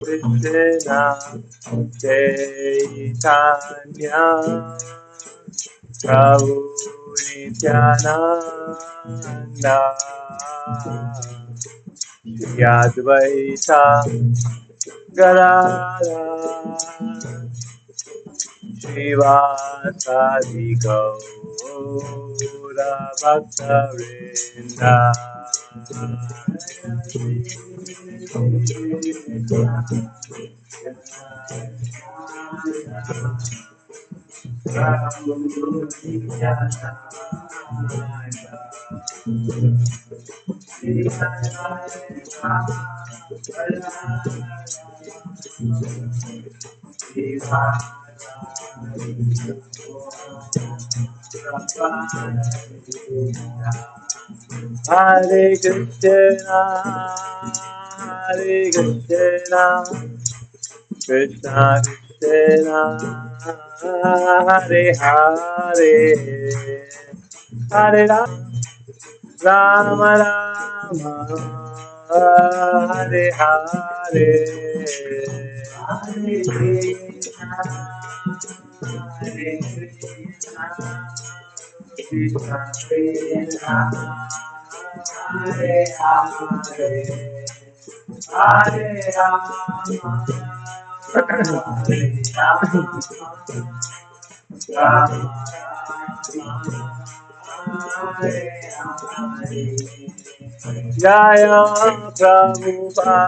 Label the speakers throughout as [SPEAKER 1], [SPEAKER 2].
[SPEAKER 1] Krishna Chaitanya Prabhu Nityananda Shri Advaita Gadadhara Srivasadi Gaura Bhakta Vrinda Hare Krishna, Hare Krishna, Krishna Krishna, Hare Hare, Hare Rama, Rama Rama, Hare Hare, Hare Krishna, Hare Krishna, Krishna Krishna, Hare Hare, Hare Rama, Hare Rama, Rama Rama, Hare Hare. Jaya Prabhupada,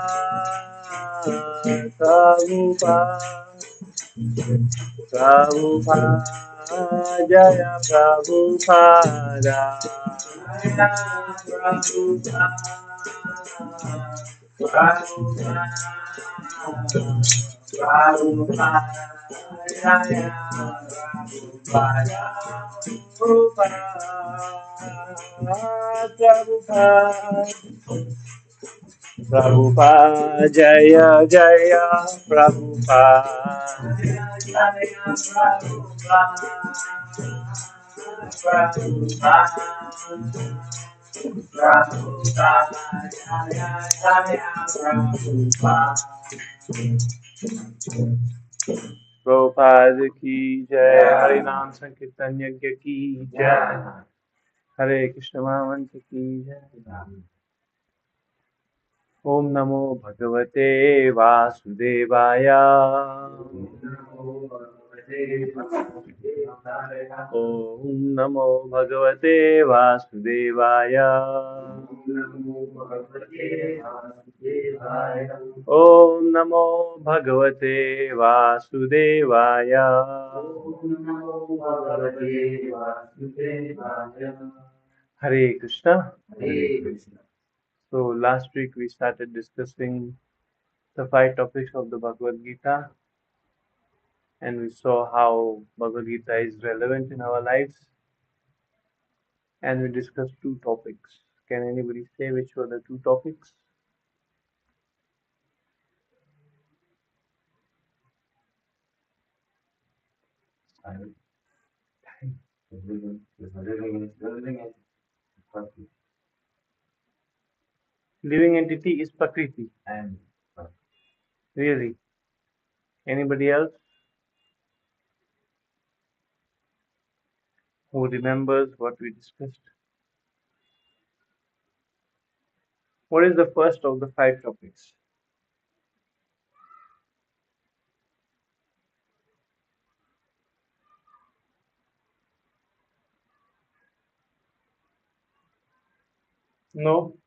[SPEAKER 1] Prabhupada, Jaya Prabhupada, Jaya Prabhupada, Prabhupada, Prabhupada, Jaya Prabhupada, Prabhupada, Prabhupada, Jaya Jaya Prabhupada, Jaya Jaya Prabhupada, Prabhupada, Prabhupada, Jaya Jaya Prabhupada. Prabhupada ki Jai, Harinam Sankirtan Yajna ki Jai, Hare Krishna Mahamantra ki Jai. Om Namo Bhagavate Vasudevaya. Om Namo Bhagavate Vasudevaya. Om Namo Bhagavate Vasudevaya. Hare Krishna. So last week we started discussing the 5 topics of the Bhagavad Gita, and we saw how Bhagavad Gita is relevant in our lives, and we discussed 2 topics. Can anybody say which were the 2 topics? Living entity is Prakriti. Really? Anybody else who remembers what we discussed? What is the first of the 5 topics? No?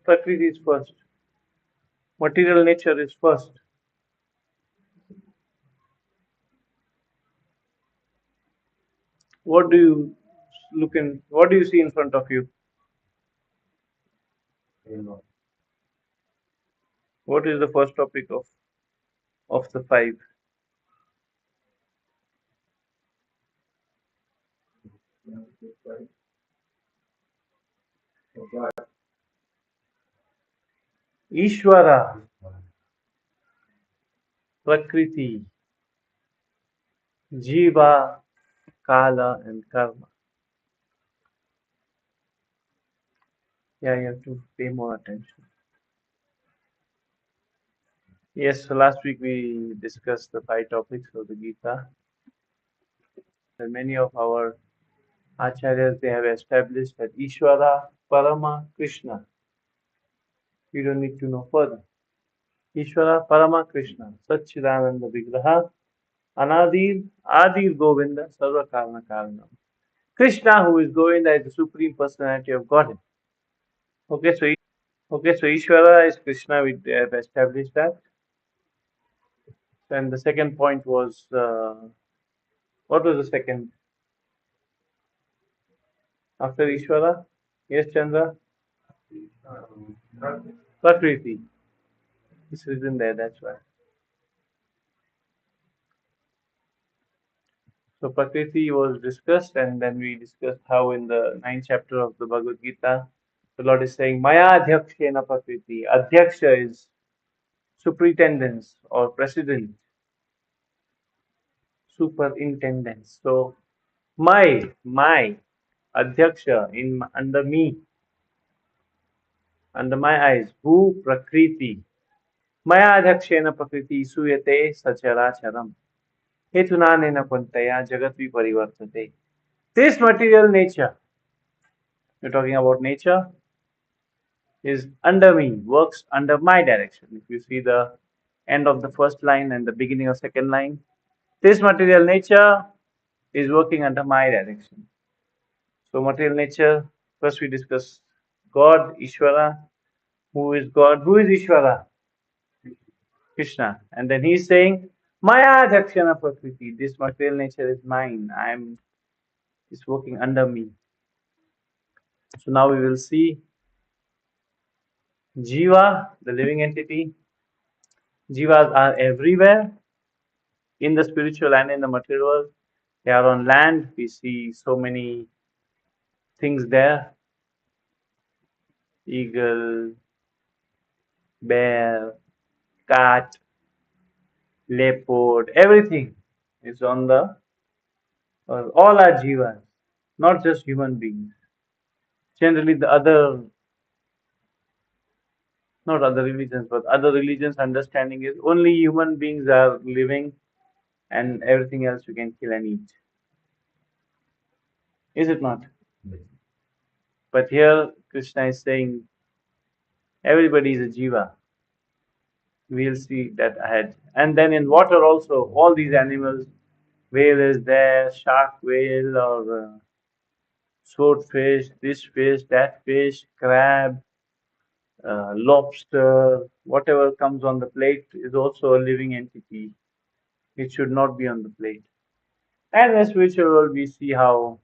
[SPEAKER 1] Prakriti is first. Material nature is first. What do you what do you see in front of you? What is the first topic of the 5? Ishvara, Prakriti, Jiva, Kala and Karma. Yeah, you have to pay more attention. Yes, so last week we discussed the five topics of the Gita. And many of our acharyas they have established that Ishvara Parama Krishna. You don't need to know further. Ishvara Parama Krishna, Satchidananda Vigraha, Anadir Adir Govinda, Sarva Karana Karanam. Krishna, who is Govinda, is the supreme personality of Godhead. Okay, so Ishvara is Krishna. We have established that. And the second point was what was the second after Ishvara? Yes, Chandra. Prakriti. It's written there. That's why. So Prakriti was discussed, and then we discussed how in the ninth chapter of the Bhagavad Gita, the Lord is saying, Maya Adhyakshena Prakriti. Adhyaksha is superintendence or president, superintendence. So my Adhyaksha in under my eyes, Bhu Prakriti. Maya Adhyakshena Prakriti Suyate Sacharacharam. Hetunanena Pantaya Jagat Parivartate. This material nature, we're talking about nature, is under me, works under my direction. If you see the end of the first line and the beginning of second line, this material nature is working under my direction. So material nature, first we discuss God, Ishvara. Who is God? Who is Ishvara? Krishna. And then he's saying, Maya Dakshana Prakriti. This material nature is mine. It's working under me. So now we will see Jiva, the living entity. Jivas are everywhere in the spiritual and in the material world. They are on land. We see so many things there: eagle, bear, cat, leopard, everything is on the all are jivas, not just human beings. Generally, the other, not other religions, but other religions' understanding is only human beings are living and everything else you can kill and eat. Is it not? But here, Krishna is saying everybody is a jiva. We'll see that ahead. And then in water also, all these animals, whale is there, shark, whale, or swordfish, this fish, that fish, crab, lobster, whatever comes on the plate is also a living entity. It should not be on the plate. And in the spiritual world, we see how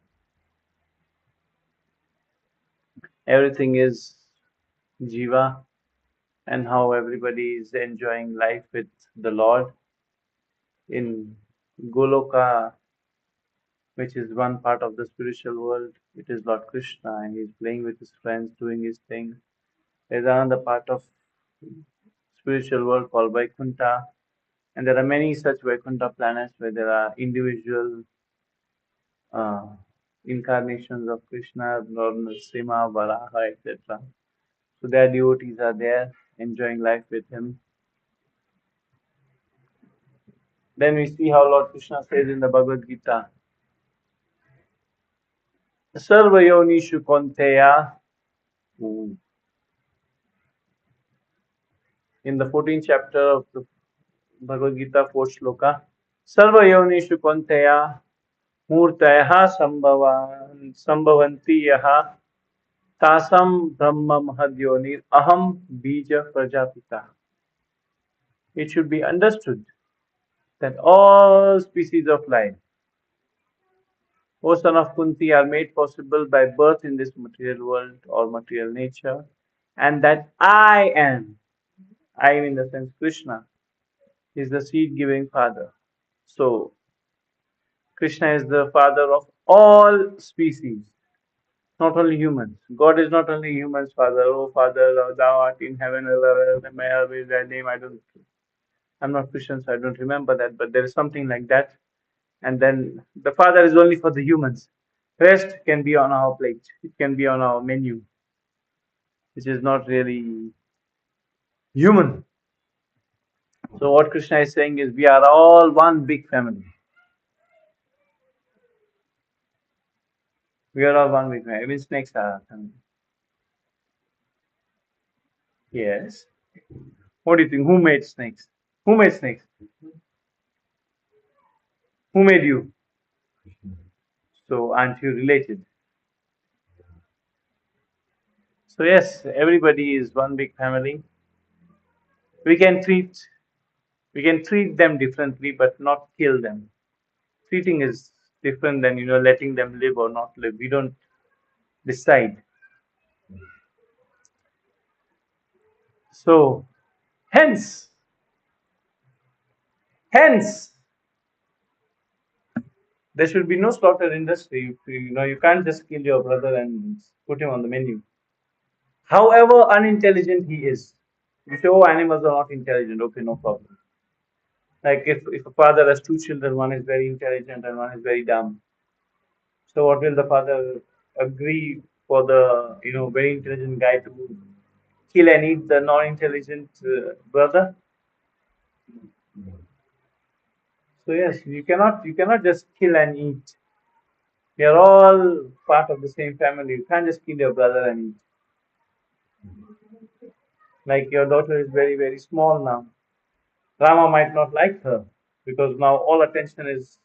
[SPEAKER 1] everything is jiva and how everybody is enjoying life with the Lord in Goloka, which is one part of the spiritual world. It is Lord Krishna, and he's playing with his friends, doing his thing. There's another part of spiritual world called Vaikuntha, and there are many such Vaikuntha planets where there are individual uh, incarnations of Krishna, Lord Nrsimha, Varaha, etc. So their devotees are there enjoying life with him. Then we see how Lord Krishna says in the Bhagavad Gita, Sarva Yonishu Konteya, in the 14th chapter of the Bhagavad Gita, 4th shloka, Sarva Yonishu Konteya Murtayaha Sambhavanti Yaha Tasam Brahma Mahadyonir Aham Bija Prajapita. It should be understood that all species of life, O son of Kunti, are made possible by birth in this material world or material nature, and that I am in the sense Krishna, is the seed giving father. So, Krishna is the father of all species, not only humans. God is not only humans' father. Oh, Father, thou art in heaven, may I be thy name. I'm not Christian, so I don't remember that, but there is something like that. And then the father is only for the humans. Rest can be on our plate. It can be on our menu. which is not really human. So what Krishna is saying is we are all one big family. We are all one big family. Even snakes are a family. Yes. What do you think? Who made snakes? Who made snakes? Who made you? So aren't you related? So yes, everybody is one big family. We can treat them differently, but not kill them. Treating is different than letting them live or not live. We don't decide. So hence, hence, there should be no slaughter industry. You can't just kill your brother and put him on the menu. However unintelligent he is. You say, oh, animals are not intelligent. Okay, no problem. Like if a father has two children, one is very intelligent and one is very dumb. So what will the father agree for the very intelligent guy to kill and eat the non-intelligent brother? So yes, you cannot just kill and eat. We are all part of the same family. You can't just kill your brother and eat. Like your daughter is very very small now. Rama might not like her because now all attention is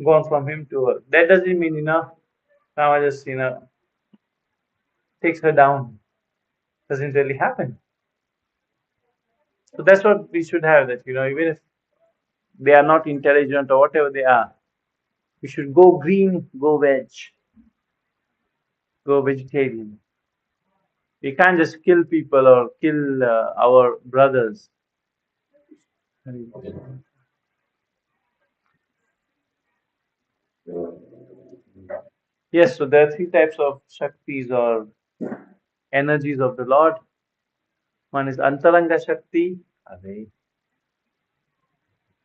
[SPEAKER 1] gone from him to her. That doesn't mean Rama just takes her down. Doesn't really happen. So that's what we should have. That even if they are not intelligent or whatever they are, we should go green, go veg, go vegetarian. We can't just kill people or kill our brothers. Yes, so there are three types of Shaktis or energies of the Lord. One is Antaranga Shakti.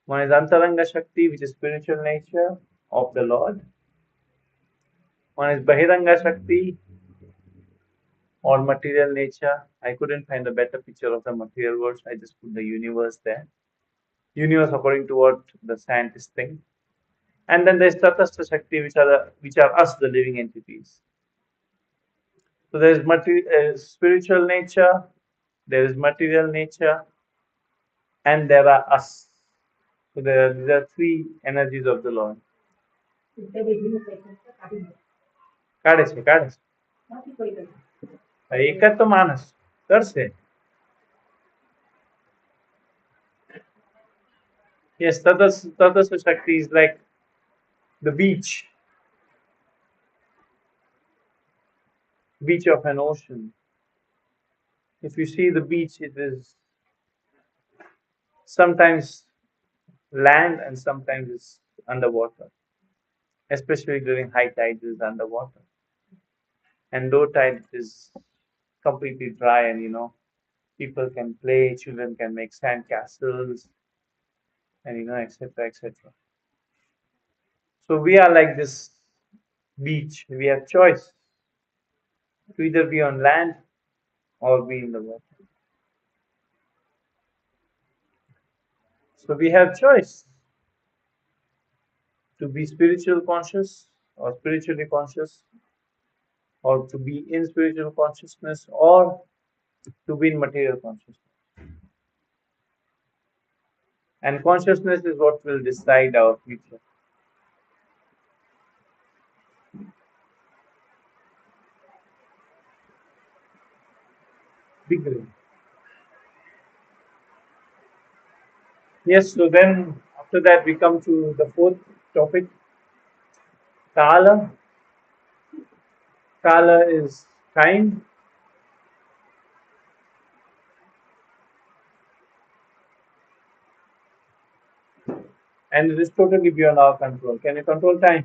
[SPEAKER 1] One is Antaranga Shakti, which is spiritual nature of the Lord. One is Bahiranga Shakti or material nature. I couldn't find a better picture of the material world, so I just put the universe there. Universe according to what the scientists think. And then there's Tatastha Shakti, which are us, the living entities. So there is spiritual nature, there is material nature, and there are us. So these are three energies of the Lord. काढे છે કાढे એક જ તો માણસ કરશે. Yes, Tatastha Shakti is like the beach of an ocean. If you see the beach, it is sometimes land and sometimes it's underwater. Especially during high tides, it's underwater. And low tide is completely dry, and people can play, children can make sand castles, and etc. etc. So we are like this beach. We have choice to either be on land or be in the water. So we have choice to be spiritual conscious or spiritually conscious, or to be in spiritual consciousness, or to be in material consciousness. And consciousness is what will decide our future. Big. Yes, so then after that we come to the fourth topic, Kala. Kala is time. And it is totally beyond our control. Can you control time?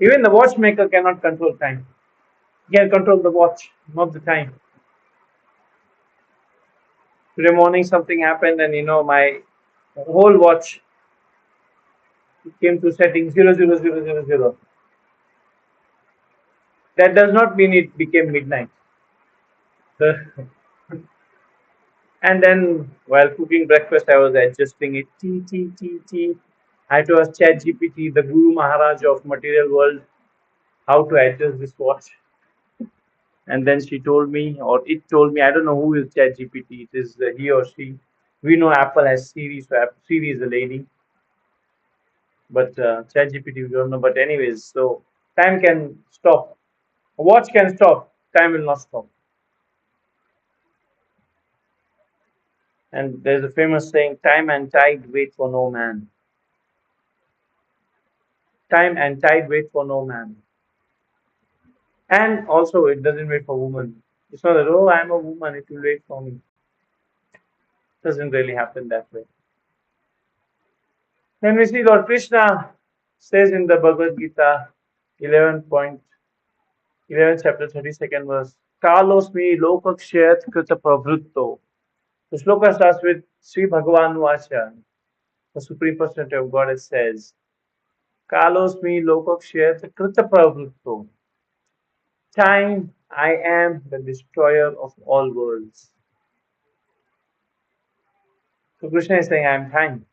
[SPEAKER 1] Even the watchmaker cannot control time. He can control the watch, not the time. Today morning something happened, and my whole watch came to setting 000000. That does not mean it became midnight. The, and then while cooking breakfast, I was adjusting it. T. I had to ask ChatGPT, the Guru Maharaj of material world, how to adjust this watch. And then she told me, or it told me, I don't know who is ChatGPT. It is he or she. We know Apple has Siri, so Siri is a lady. But ChatGPT, we don't know. But anyways, so time can stop. A watch can stop. Time will not stop. And there's a famous saying, time and tide wait for no man. Time and tide wait for no man. And also, it doesn't wait for women. It's not that, oh, I'm a woman, it will wait for me. It doesn't really happen that way. Then we see Lord Krishna says in the Bhagavad Gita, 11 chapter 32nd verse, Kalosmi lokakshayat krita pravrutto. The sloka starts with Sri Bhagavan Vacha, the Supreme Personality of Godhead says, Kalosmi lokakshayat krita pravrutto. Time, I am the destroyer of all worlds. So Krishna is saying, I am time.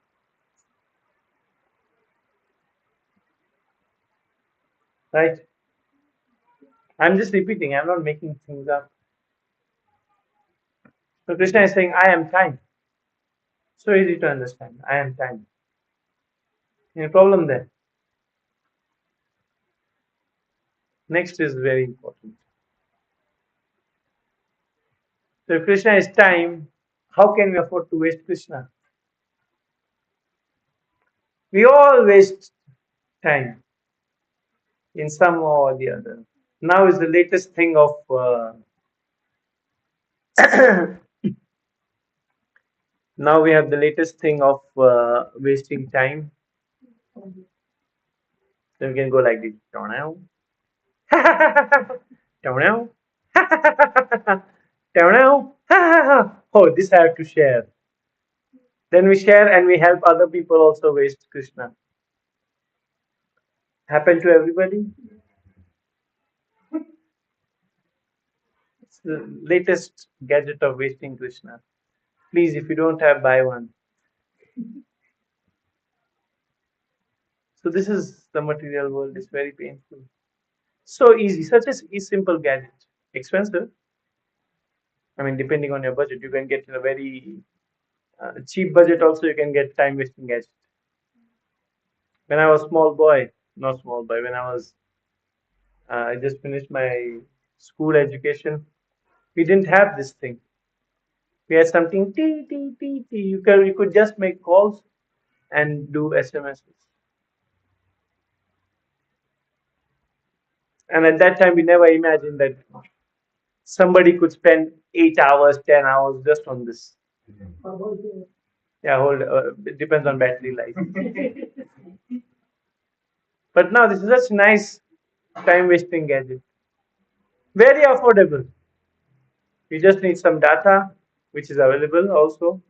[SPEAKER 1] Right? I'm just repeating, I'm not making things up. So Krishna is saying, I am time. So easy to understand. I am time. Any problem there? Next is very important. So if Krishna is time, how can we afford to waste Krishna? We all waste time in some or the other. Now is the latest thing of now we have the latest thing of wasting time. Then we can go like this. Don't know. Don't know. Don't know. Oh, this I have to share. Then we share and we help other people also waste Krishna. Happen to everybody? It's the latest gadget of wasting Krishna. Please, if you don't have, buy one. So this is the material world. It's very painful. So easy, such a simple gadget. Expensive. I mean, depending on your budget, you can get a very cheap budget. Also, you can get time wasting gadget. When I was small boy, not small boy, when I just finished my school education, we didn't have this thing. We had something t. You could just make calls and do SMSs. And at that time, we never imagined that somebody could spend 8 hours, 10 hours just on this. Yeah, it depends on battery life. But now this is such nice time wasting gadget. Very affordable. You just need some data, which is available also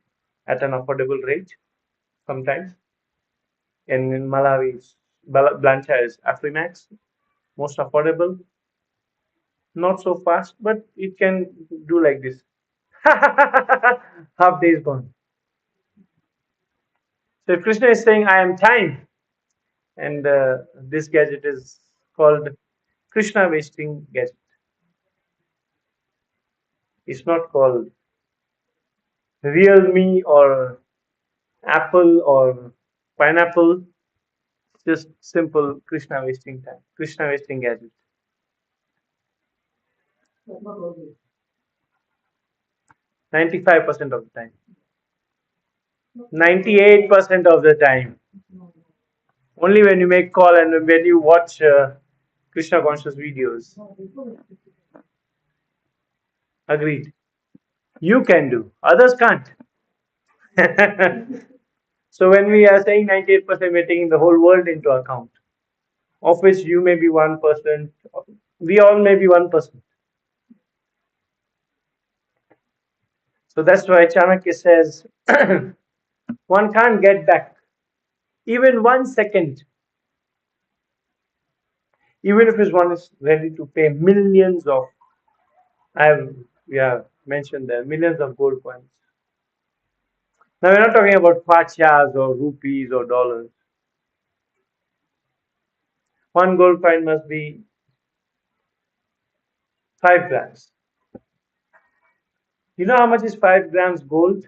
[SPEAKER 1] at an affordable rate sometimes. And in Malawi, Blancha is Afrimax, most affordable. Not so fast, but it can do like this. Half day is gone. So if Krishna is saying, I am time, and this gadget is called Krishna wasting gadget. It's not called Realme or Apple or Pineapple. It's just simple Krishna wasting time, Krishna wasting gadget. 95% of the time. 98% of the time. Only when you make call and when you watch Krishna conscious videos. Agreed. You can do. Others can't. So when we are saying 98%, we're taking the whole world into account, of which you may be 1%. We all may be 1%. So that's why Chanakya says one can't get back even 1 second. Even if one is ready to pay millions of, I have, yeah, mentioned there, millions of gold coins. Now we're not talking about kwachas or rupees or dollars. One gold coin must be 5 grams. You know how much is 5 grams gold?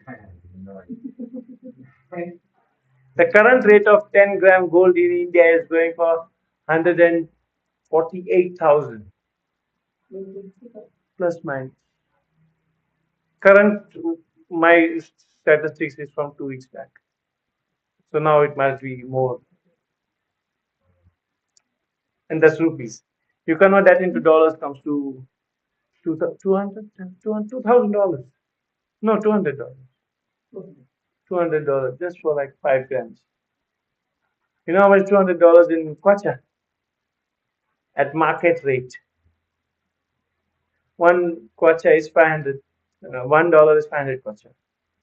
[SPEAKER 1] The current rate of 10-gram gold in India is going for 148,000 plus minus. Current, my statistics is from 2 weeks back. So now it must be more. And that's rupees. You convert that into dollars, comes to $2,000. No, $200. $200 just for like 5 grams. You know how much $200 in kwacha? At market rate. One kwacha is 500. $1 is 500 kwacha.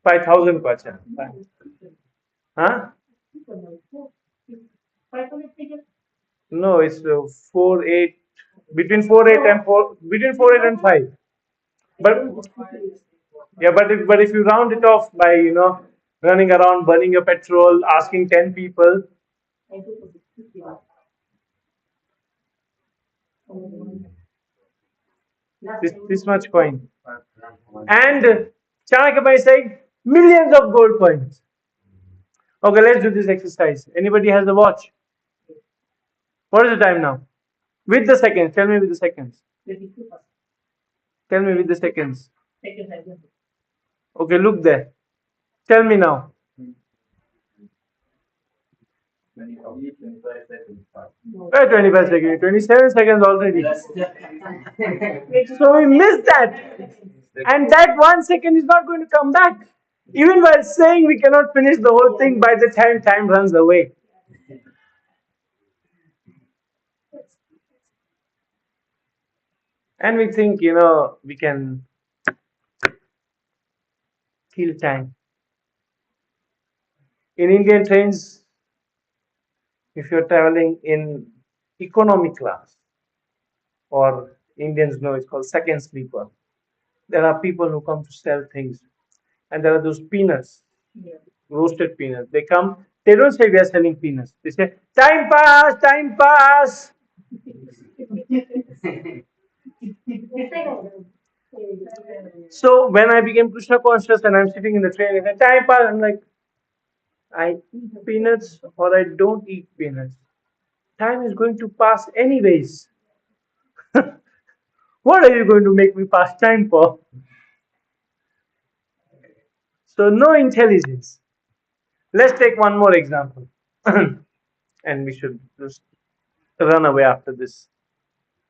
[SPEAKER 1] 5,000 kwacha. Huh? No, it's 4 8, between 4 8 and 4, between 4 8 and 5. But yeah, but if you round it off by running around, burning your petrol, asking 10 people, this much coin, and Chanakya is saying millions of gold coins. Okay, let's do this exercise. Anybody has a watch? What is the time now? With the seconds. Tell me with the seconds. Tell me with the seconds. Okay, look there. Tell me now. 25 seconds, 27 seconds already. So we missed that. And that 1 second is not going to come back. Even while saying we cannot finish the whole thing by the time runs away. And we think, we can kill time. In Indian trains, if you're traveling in economy class, or Indians know it's called second sleeper, there are people who come to sell things. And there are those peanuts, roasted peanuts. They come, they don't say we are selling peanuts. They say, time pass, time pass. So when I became Krishna conscious and I'm sitting in the train and time pass, I'm like, I eat peanuts or I don't eat peanuts. Time is going to pass anyways. What are you going to make me pass time for? So no intelligence. Let's take one more example. And we should just run away after this.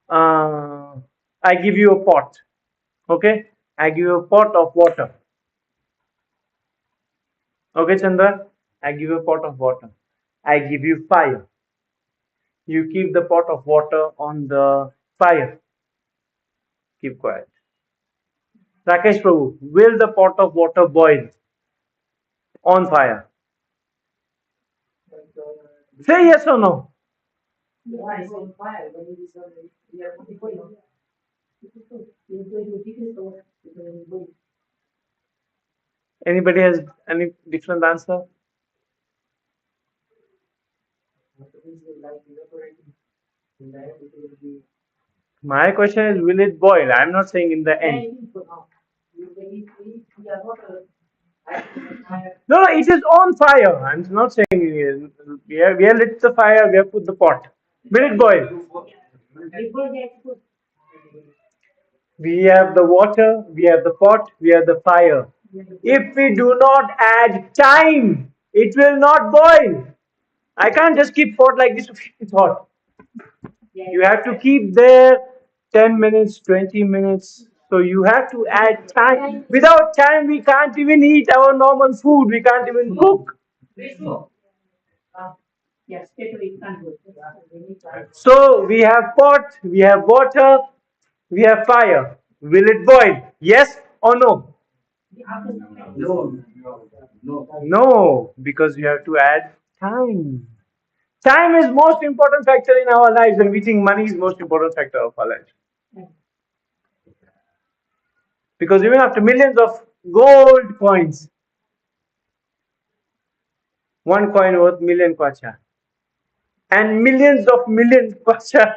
[SPEAKER 1] I give you a pot. Okay? I give you a pot of water. Okay, Chandra? I give you a pot of water. I give you fire. You keep the pot of water on the fire. Keep quiet. Rakesh Prabhu, will the pot of water boil on fire? Say yes or no. Anybody has any different answer? My question is, will it boil? I'm not saying in the end. No, it is on fire. I'm not saying we have lit the fire, we have put the pot. Will it boil? We have the water, we have the pot, we have the fire. If we do not add time, it will not boil. I can't just keep pot like this. It's hot. You have to keep there 10 minutes, 20 minutes. So you have to add time. Without time, we can't even eat our normal food. We can't even cook. So we have pot, we have water, we have fire. Will it boil? Yes or no? No, because you have to add time. Time is most important factor in our lives, and we think money is most important factor of our lives. Because even after millions of gold coins, one coin worth million kwacha, and millions kwacha,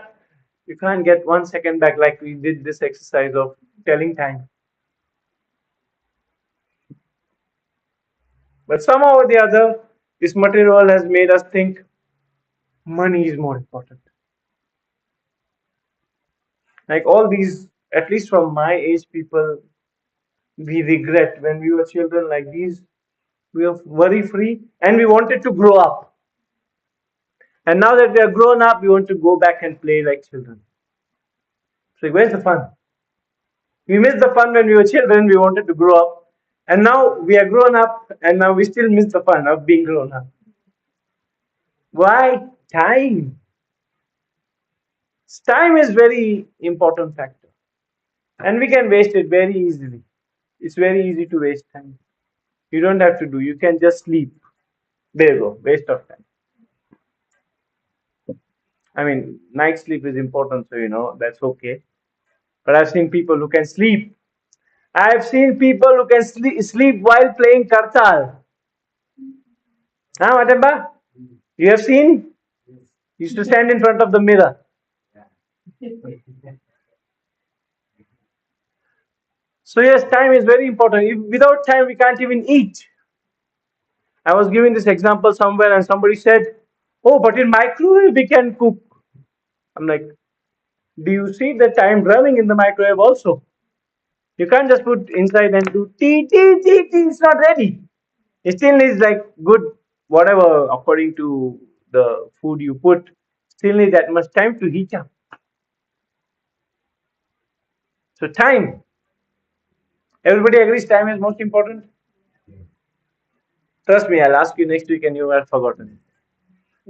[SPEAKER 1] you can't get 1 second back like we did this exercise of telling time. But somehow or the other, this material world has made us think money is more important. Like all these, at least from my age people, we regret when we were children like these, we were worry free and we wanted to grow up. And now that we are grown up, we want to go back and play like children. So where's the fun? We missed the fun when we were children, we wanted to grow up. And now we are grown up and now we still miss the fun of being grown up. Why? Time. Time is very important factor. And we can waste it very easily. It's very easy to waste time. You don't have to do, you can just sleep. There you go, waste of time. I mean, night sleep is important, so that's okay. But I've seen people who can sleep. I've seen people who can sleep while playing kartal. Huh, Matemba? You have seen? Used to stand in front of the mirror. So yes, time is very important. Without time, we can't even eat. I was giving this example somewhere, and somebody said, "Oh, but in microwave we can cook." I'm like, "Do you see the time running in the microwave also? You can't just put inside and do tea, tea, tea, tea. It's not ready. It still needs like good whatever according to the food you put. Still need that much time to heat up. So time. Everybody agrees time is most important. Trust me, I'll ask you next week and you have forgotten.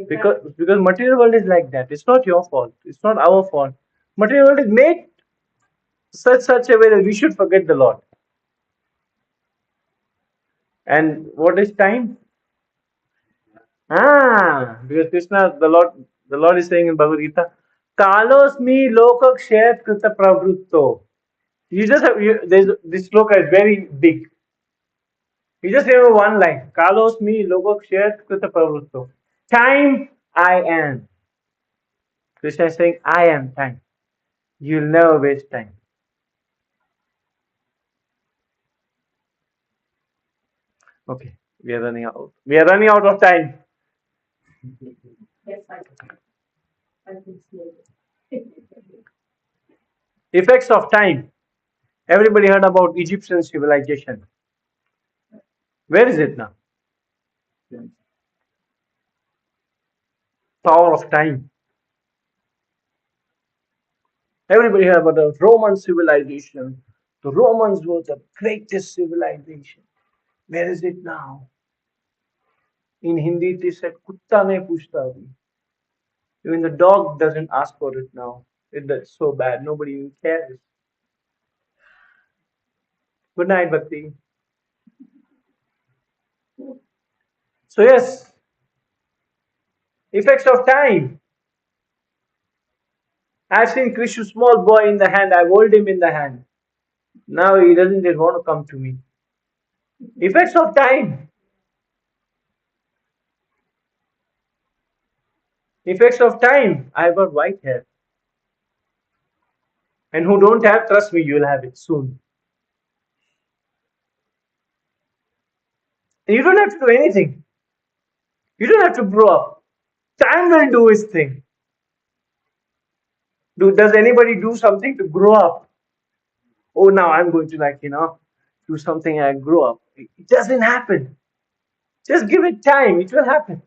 [SPEAKER 1] Because material world is like that. It's not your fault. It's not our fault. Material world is made such a way that we should forget the Lord. And what is time? Because Krishna, the Lord is saying in Bhagavad Gita, Kalos mi lokakshet krita pravrutto. You just have this sloka is very big. You just remember one line. Kalos mi lokakshet krita pravrutto. Time I am. Krishna is saying, I am time. You'll never waste time. Okay, we are running out. We are running out of time. Effects of time. Everybody heard about Egyptian civilization. Where is it now? Power of time. Everybody heard about the Roman civilization. The Romans were the greatest civilization. Where is it now? In Hindi, they said, Kutta ne puchta abhi. Even the dog doesn't ask for it now. It's so bad. Nobody even cares. Good night, Bhakti. So, yes, effects of time. I've seen Krishu, small boy in the hand. I hold him in the hand. Now he doesn't even want to come to me. Effects of time. Effects of time. I've got white hair. And who don't have, trust me, you'll have it soon. And you don't have to do anything. You don't have to grow up. Time will do its thing. Does anybody do something to grow up? Oh, now I'm going to do something and grow up. It doesn't happen. Just give it time. It will happen.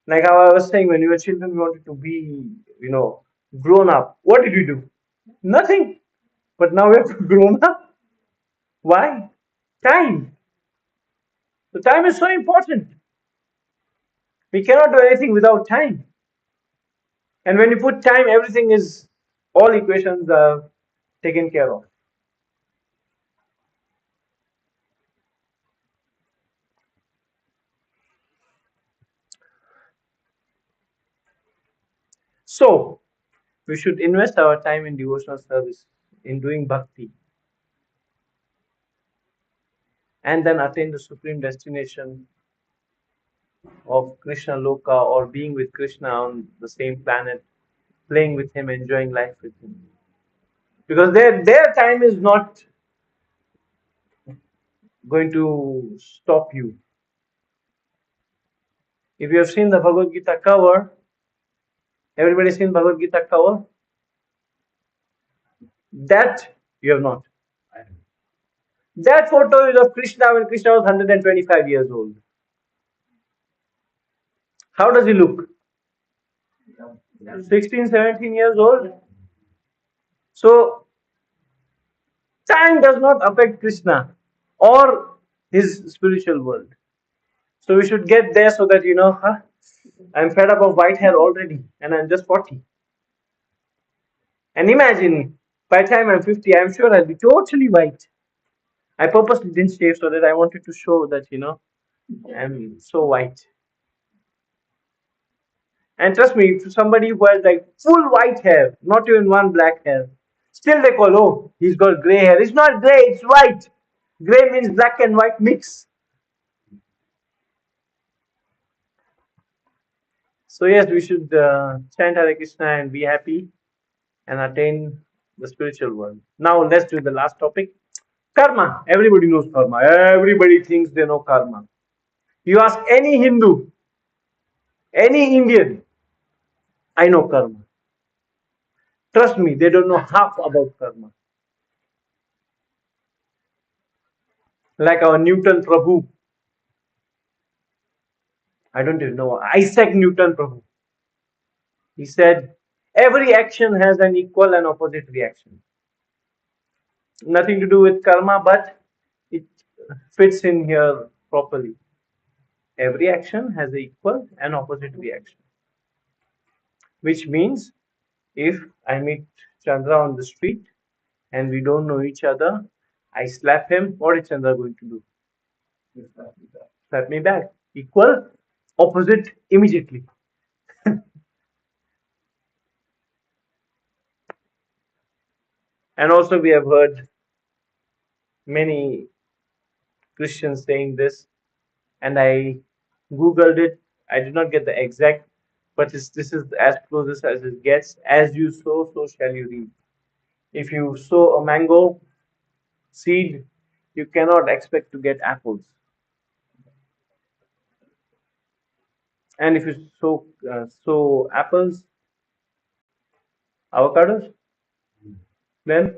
[SPEAKER 1] Like how I was saying, when we were children, we wanted to be, grown up. What did we do? Nothing. But now we have grown up. Why? Time. So time is so important. We cannot do anything without time. And when you put time, everything is, all equations are taken care of. So we should invest our time in devotional service, in doing bhakti, and then attain the supreme destination of Krishna Loka, or being with Krishna on the same planet, playing with him, enjoying life with him. Because their time is not going to stop you. If you have seen the Bhagavad Gita cover, everybody seen Bhagavad Gita cover? That you have not. That photo is of Krishna when Krishna was 125 years old. How does he look? 16, 17 years old. So time does not affect Krishna or his spiritual world. So we should get there so that I'm fed up of white hair already and I'm just 40. And imagine by the time I'm 50, I'm sure I'll be totally white. I purposely didn't shave so that I wanted to show that I'm so white. And trust me, if somebody who has like full white hair, not even one black hair, still they call, oh, he's got gray hair. It's not gray, it's white. Gray means black and white mix. So yes, we should chant Hare Krishna and be happy and attain the spiritual world. Now let's do the last topic. Karma. Everybody knows karma. Everybody thinks they know karma. You ask any Hindu, any Indian, I know karma. Trust me, they don't know half about karma. Like our Newton Prabhu. I don't even know. Isaac Newton Prabhu. He said, every action has an equal and opposite reaction. Nothing to do with karma, but it fits in here properly. Every action has an equal and opposite reaction. Which means if I meet Chandra on the street and we don't know each other, I slap him, what is Chandra going to do? Slap me back. Equal, opposite immediately. And also we have heard many Christians saying this, and I googled it. I did not get the exact, but this is as closest as it gets. As you sow, so shall you reap. If you sow a mango seed, you cannot expect to get apples. And if you sow apples, avocados, then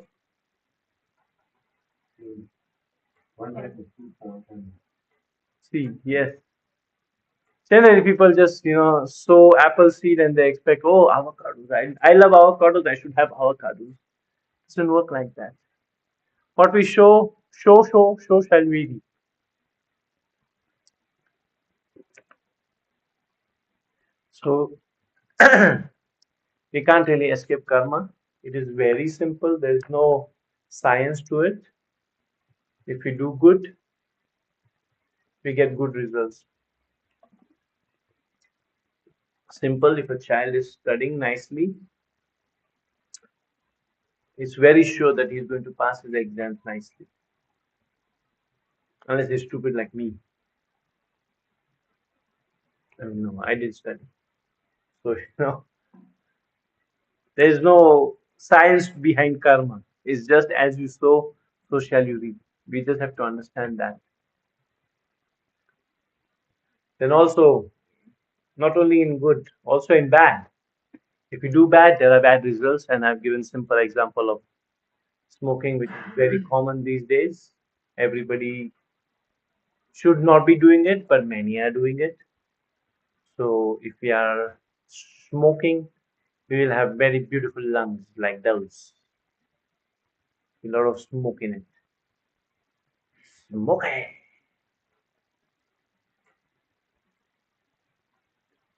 [SPEAKER 1] see, yes. Generally, people just sow apple seed and they expect, oh, avocados. I love avocados. I should have avocados. It doesn't work like that. What we show shall we reap. So we can't really escape karma. It is very simple. There is no science to it. If we do good, we get good results. Simple. If a child is studying nicely, it's very sure that he's going to pass his exams nicely. Unless he's stupid like me. I don't know. I did study. So, there is no science behind karma. It's just as you sow, so shall you reap. We just have to understand that. Then also, not only in good, also in bad. If you do bad, there are bad results. And I've given simple example of smoking, which is very common these days. Everybody should not be doing it, but many are doing it. So if we are smoking, we will have very beautiful lungs like those. A lot of smoke in it. Smoke.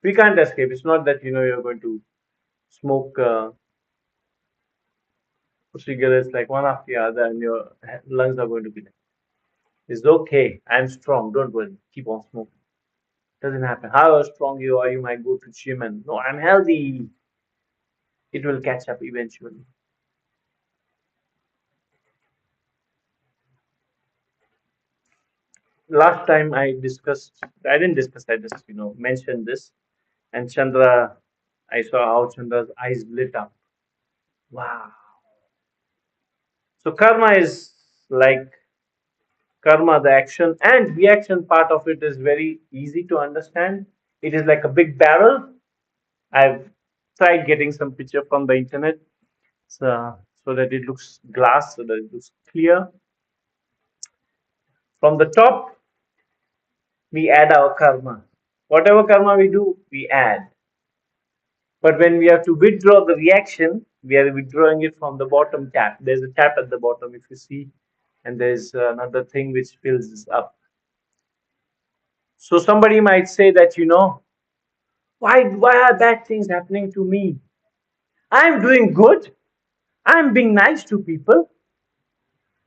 [SPEAKER 1] We can't escape. It's not that you're going to smoke cigarettes like one after the other and your lungs are going to be like. It's okay. I'm strong. Don't worry. Keep on smoking. Doesn't happen. However strong you are, you might go to gym and no, I'm healthy. It will catch up eventually. Last time I didn't discuss, I just, mentioned this. And Chandra, I saw how Chandra's eyes lit up. Wow. So karma is like karma, the action and reaction part of it is very easy to understand. It is like a big barrel. I've tried getting some picture from the internet, so that it looks glass, so that it looks clear. From the top, we add our karma. Whatever karma we do, we add. But when we have to withdraw the reaction, we are withdrawing it from the bottom tap. There's a tap at the bottom, if you see, and there's another thing which fills this up. So somebody might say that, why are bad things happening to me? I'm doing good. I'm being nice to people.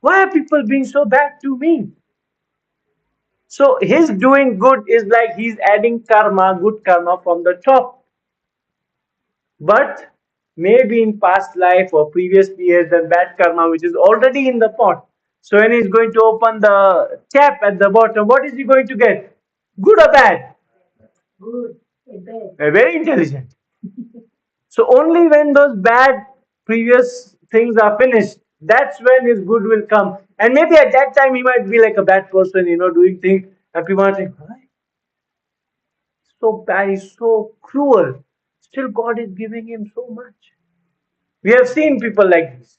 [SPEAKER 1] Why are people being so bad to me? So his doing good is like he's adding karma, good karma from the top. But maybe in past life or previous years, done bad karma which is already in the pot. So when he's going to open the tap at the bottom, what is he going to get? Good or bad? Good. Very intelligent. So only when those bad previous things are finished, that's when his good will come. And maybe at that time he might be like a bad person, doing things, and people might think, "Why? So bad, he's so cruel. Still God is giving him so much." We have seen people like this.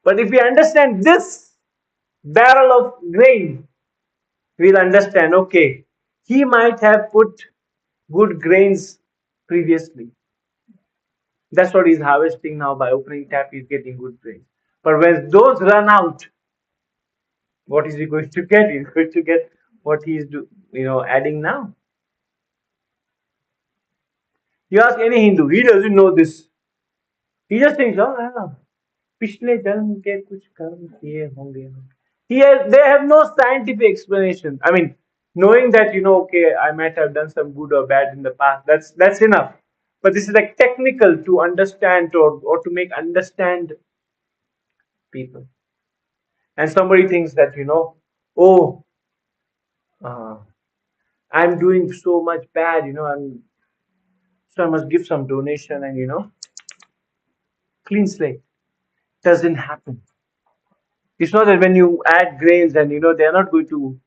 [SPEAKER 1] But if we understand this barrel of grain, we'll understand, okay, he might have put good grains previously. That's what he's harvesting now. By opening tap, he's getting good grains. But when those run out, what is he going to get? He's going to get what adding now. You ask any Hindu, he doesn't know this. He just thinks, oh, yeah, पिछले जन्म के कुछ कर्म किए होंगे. They have no scientific explanation. I mean, knowing that, okay, I might have done some good or bad in the past, that's enough. But this is like technical to understand or to make understand people. And somebody thinks that, oh, uh, I'm doing so much bad, so I must give some donation and, clean slate. Doesn't happen. It's not that when you add grains and, they're not going to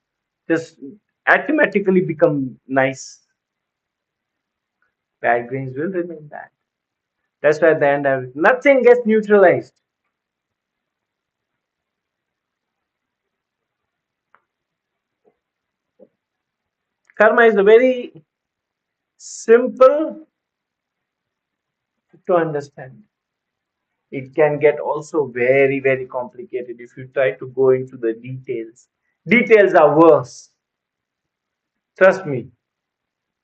[SPEAKER 1] just automatically become nice. Bad grains will remain bad. That's why at the end, nothing gets neutralized. Karma is a very simple to understand. It can get also very, very complicated if you try to go into the details. Details are worse. Trust me.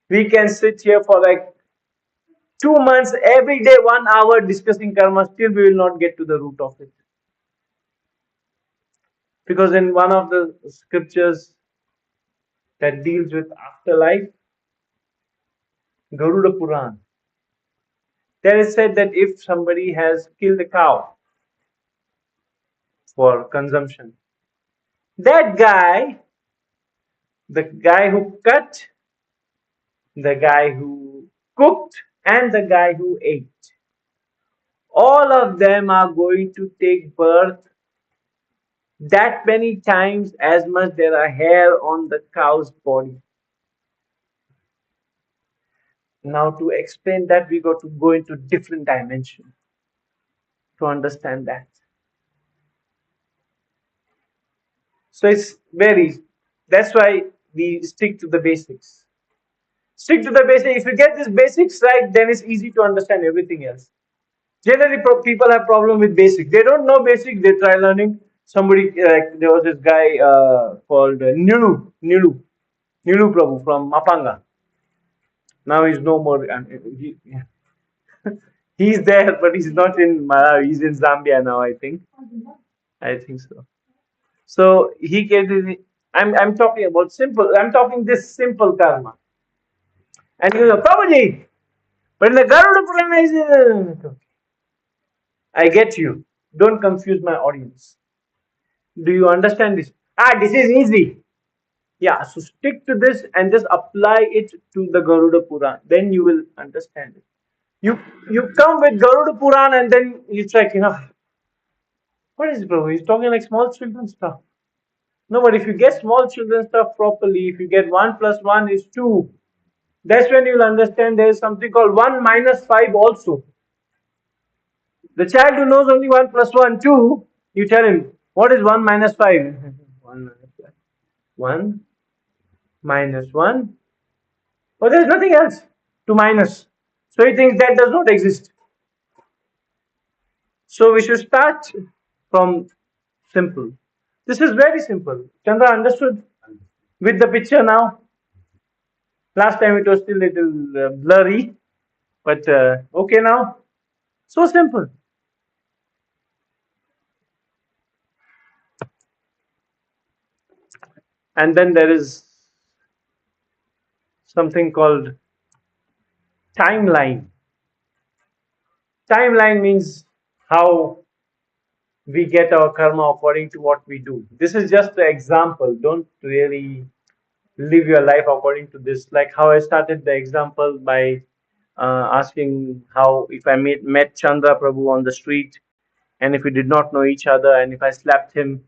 [SPEAKER 1] We can sit here for like 2 months, every day, 1 hour discussing karma, still we will not get to the root of it. Because in one of the scriptures that deals with afterlife, Garuda Puran, there is said that if somebody has killed a cow for consumption, that guy, the guy who cut, the guy who cooked, and the guy who ate, all of them are going to take birth that many times as much there are hair on the cow's body. Now to explain that, we got to go into different dimension to understand that. So it's very, that's why we stick to the basics. Stick to the basics. If you get these basics right, then it's easy to understand everything else. Generally, people have problem with basics. They don't know basics. They try learning. Somebody, there was this guy called Nilu Prabhu from Mapanga. Now he's no more. He's there, but he's not in Malawi. He's in Zambia now, I think. I think so. So he gave this. I'm talking about simple. I'm talking this simple karma. And he goes, Prabhuji, but in the Garuda Purana is. I get you. Don't confuse my audience. Do you understand this? Ah, this is easy. Yeah, so stick to this and just apply it to the Garuda Purana. Then you will understand it. You you come with Garuda Purana and then it's like, what is it, bro? He's talking like small children stuff. No, but if you get small children stuff properly, if you get 1 plus 1 is 2, that's when you'll understand there's something called 1 minus 5 also. The child who knows only 1 plus 1, 2, you tell him, what is 1 minus 5? 1 minus 5. 1 minus 1. Oh, there's nothing else to minus. So he thinks that does not exist. So we should start from simple. This is very simple. Chandra understood with the picture now. Last time it was still a little blurry, but okay now. So simple. And then there is something called timeline. Timeline means how we get our karma according to what we do. This is just the example. Don't really live your life according to this. Like how I started the example by asking how if I met Chandra Prabhu on the street and if we did not know each other and if I slapped him,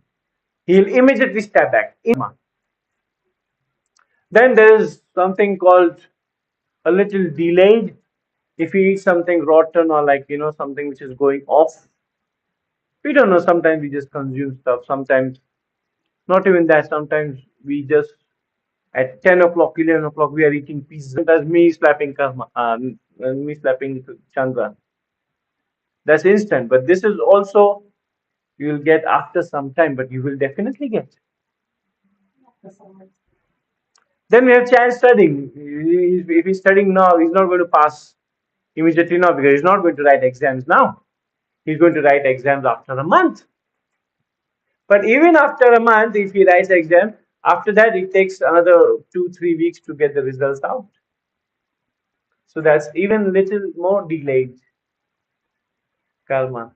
[SPEAKER 1] he'll immediately step back. Then there is something called a little delayed. If you eat something rotten or like something which is going off, we don't know. Sometimes we just consume stuff. Sometimes not even that. Sometimes we just at 10 o'clock, 11 o'clock, we are eating pizza. That's me slapping Karma, me slapping Chandra. That's instant. But this is also you will get after some time, but you will definitely get. Then we have child studying. If he's studying now, he's not going to pass immediately now because he's not going to write exams now. He's going to write exams after a month. But even after a month, if he writes exam, after that it takes another 2-3 weeks to get the results out. So that's even little more delayed karma.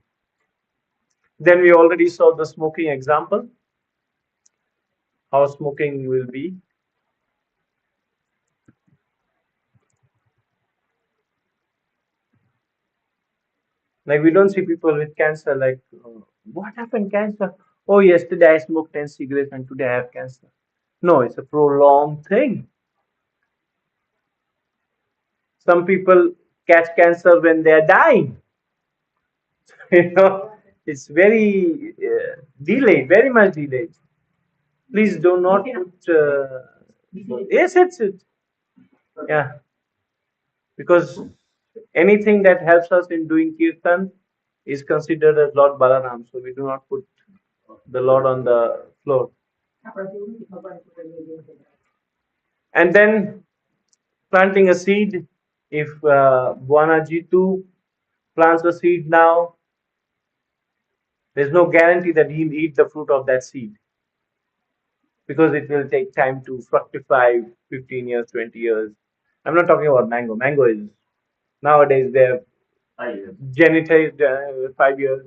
[SPEAKER 1] Then we already saw the smoking example, how smoking will be. Like we don't see people with cancer like, what happened, cancer? Oh, yesterday I smoked 10 cigarettes and today I have cancer. No, it's a prolonged thing. Some people catch cancer when they are dying. It's very delayed, very much delayed. Please do not put. Yes, it's it. Yeah, because anything that helps us in doing kirtan is considered as Lord Balaram. So we do not put the Lord on the floor. And then planting a seed. If Buana Jitu plants a seed now, there's no guarantee that he'll eat the fruit of that seed because it will take time to fructify 15 years, 20 years. I'm not talking about mango. Mango is nowadays they're genetized 5 years.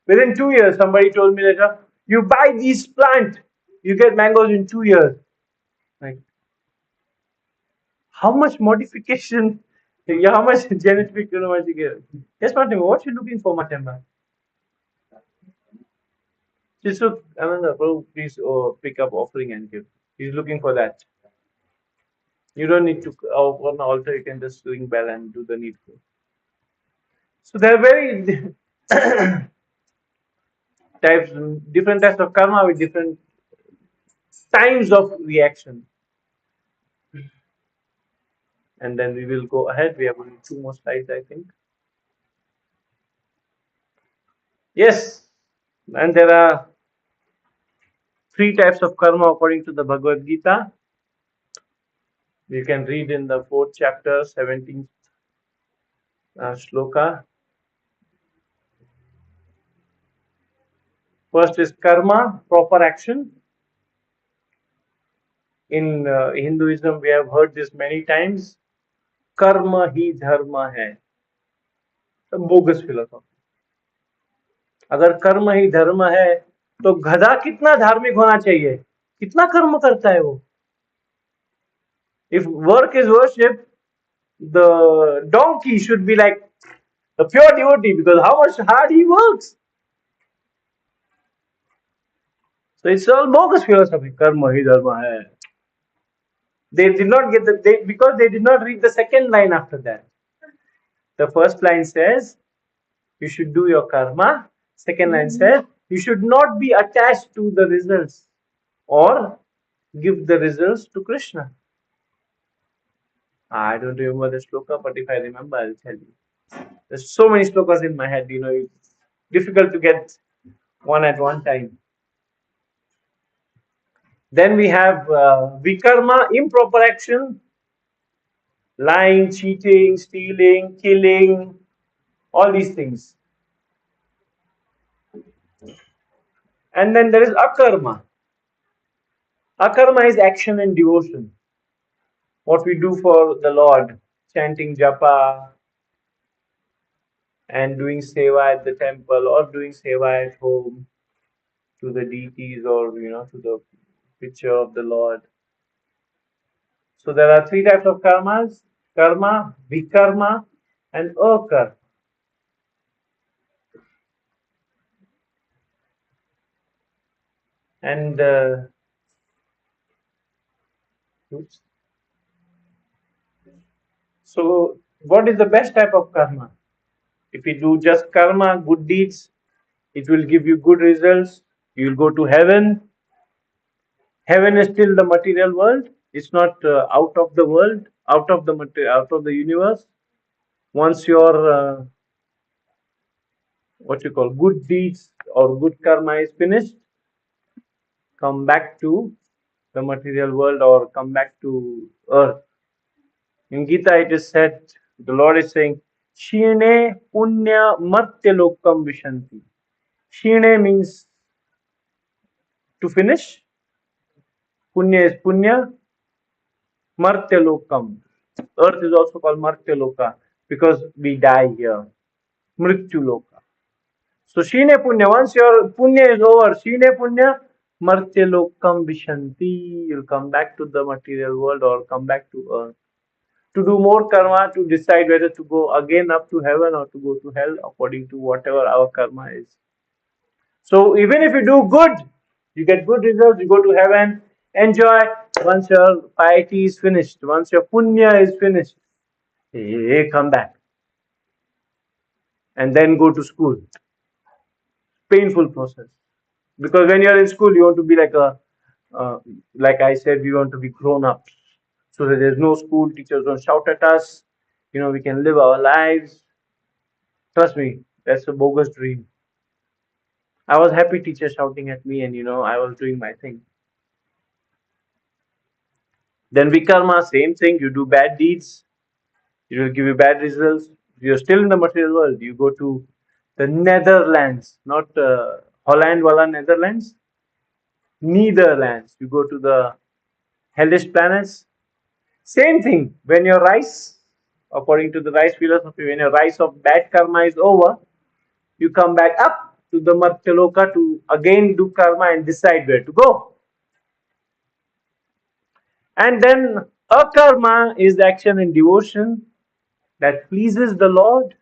[SPEAKER 1] Within 2 years, somebody told me that you buy these plant, you get mangoes in 2 years. Like, how much modification? Yeah, how much genetic you get? Yes, Matemba, what you looking for, Matemba? Just Ananda, please pick up offering and give. He's looking for that. You don't need to on the altar. You can just ring bell and do the needful. So there are very types, different types of karma with different times of reaction. And then we will go ahead. We have only 2 more slides, I think. Yes, and there are 3 types of karma according to the Bhagavad Gita. You can read in the 4th chapter, 17th shloka. First is karma, proper action. In Hinduism, we have heard this many times. कर्म ही धर्म है, bogus philosophy. अगर कर्म ही धर्म है तो गधा कितना धार्मिक होना चाहिए, कितना कर्म करता है वो। If work is worship, the donkey should be like the pure devotee because how much hard he works. So it's all bogus philosophy. Karma hi dharma hai. They did not get because they did not read the second line after that. The first line says you should do your karma. Second line says you should not be attached to the results or give the results to Krishna. I don't remember the shloka, but if I remember, I'll tell you. There's so many slokas in my head, it's difficult to get one at one time. Then we have vikarma, improper action, lying, cheating, stealing, killing, all these things. And then there is akarma. Akarma is action and devotion. What we do for the Lord, chanting japa and doing seva at the temple or doing seva at home to the deities or to the picture of the Lord. So there are three types of karmas: karma, vikarma, and akarma. And so, what is the best type of karma? If you do just karma, good deeds, it will give you good results. You will go to heaven. Heaven is still the material world. It's not out of the world, out of the universe. Once your what you call good deeds or good karma is finished, come back to the material world or come back to earth. In Gita, it is said, the Lord is saying, Shine punya martyalokam vishanti. Shine means to finish. Punya is punya. Martyalokam. Earth is also called Martyaloka because we die here. Mrityuloka. So Shine punya, once your punya is over, Shine punya martyalokam vishanti. You'll come back to the material world or come back to earth. To do more karma, to decide whether to go again up to heaven or to go to hell according to whatever our karma is. So even if you do good, you get good results, you go to heaven, enjoy. Once your piety is finished, once your punya is finished, come back and then go to school. Painful process. Because when you're in school, you want to be like I said, we want to be grown up. So that there's no school, teachers don't shout at us. We can live our lives. Trust me, that's a bogus dream. I was happy teacher shouting at me and I was doing my thing. Then vikarma, same thing. You do bad deeds, it will give you bad results. You're still in the material world. You go to the Netherlands, not Holland wala Netherlands, Netherlands. You go to the hellish planets. Same thing. When your rice, according to the rice philosophy, when your rice of bad karma is over, you come back up to the Matyaloka to again do karma and decide where to go. And then akarma is action and devotion that pleases the Lord.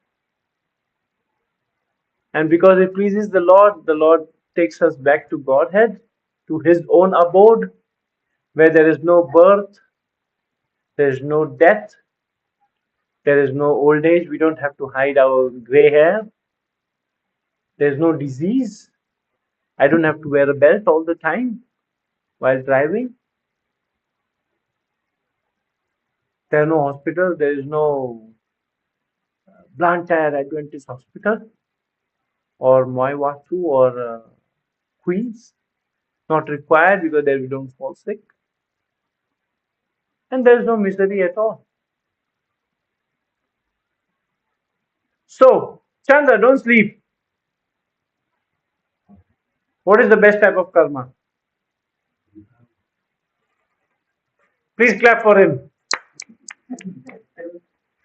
[SPEAKER 1] And because it pleases the Lord takes us back to Godhead, to His own abode, where there is no birth, there is no death, there is no old age. We don't have to hide our gray hair. There is no disease. I don't have to wear a belt all the time while driving. There are no hospitals. There is no Blantyre Adventist Hospital or Moiwatu or Queens. Not required because there we don't fall sick. And there is no misery at all. So, Chandra, don't sleep. What is the best type of karma? Please clap for him.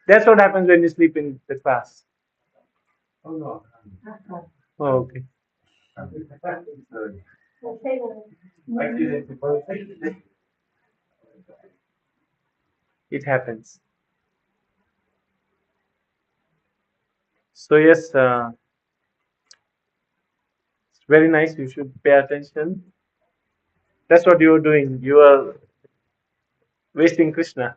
[SPEAKER 1] That's what happens when you sleep in the class. Oh, okay. It happens. So yes, it's very nice. You should pay attention. That's what you are doing. You are wasting Krishna.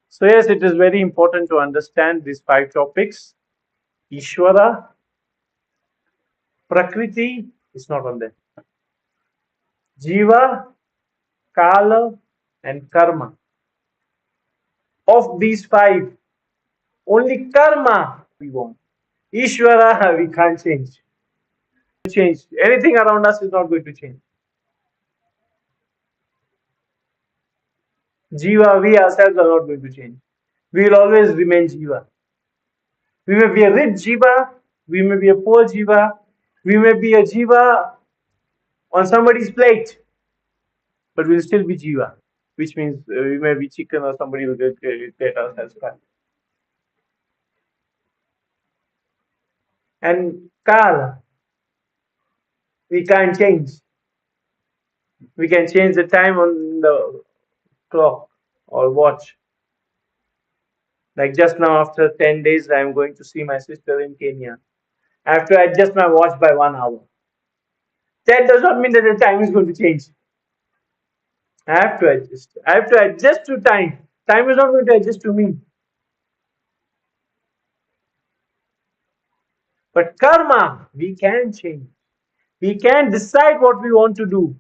[SPEAKER 1] So yes, it is very important to understand these five topics. Ishvara, Prakriti is not on there. Jiva, Kala, and Karma. Of these five, only Karma we want. Ishvara we can't change. Change. Anything around us is not going to change. Jiva, we ourselves are not going to change. We will always remain Jiva. We may be a rich Jiva, we may be a poor Jiva, we may be a Jiva on somebody's plate, but we'll still be Jiva, which means we may be chicken or somebody will get ourselves cut. And Kala, we can't change. We can change the time on the clock or watch. Like just now, after 10 days, I'm going to see my sister in Kenya. I have to adjust my watch by 1 hour. That does not mean that the time is going to change. I have to adjust. I have to adjust to time. Time is not going to adjust to me. But karma, we can change. We can decide what we want to do.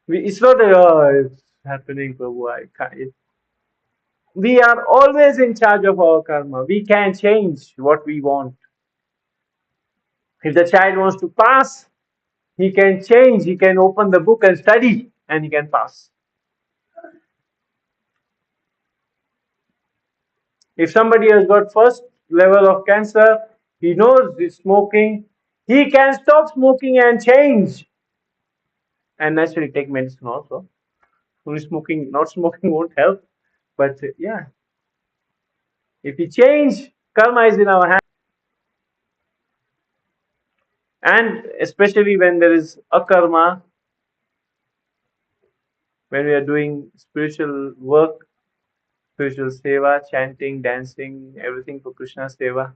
[SPEAKER 1] It's not that, oh, it's happening, Prabhu. I can't. We are always in charge of our karma. We can change what we want. If the child wants to pass, he can change. He can open the book and study, and he can pass. If somebody has got first level of cancer, he knows he's smoking, he can stop smoking and change. And naturally take medicine also. Only smoking, not smoking won't help. But yeah, if we change, karma is in our hands. And especially when there is akarma, when we are doing spiritual work, spiritual seva, chanting, dancing, everything for Krishna seva,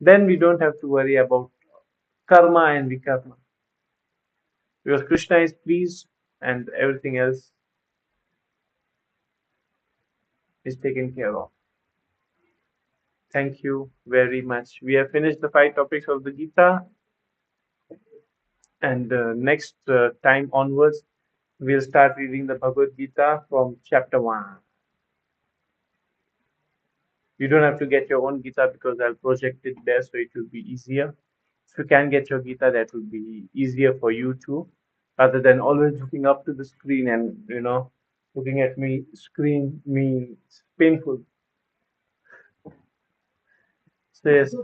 [SPEAKER 1] then we don't have to worry about karma and vikarma. Because Krishna is pleased and everything else is taken care of. Thank you very much. We have finished the five topics of the Gita, and next time onwards, we'll start reading the Bhagavad Gita from chapter 1. You don't have to get your own Gita because I'll project it there, so it will be easier. If you can get your Gita, that will be easier for you too, rather than always looking up to the screen and looking at me screen me. It's painful. So yes.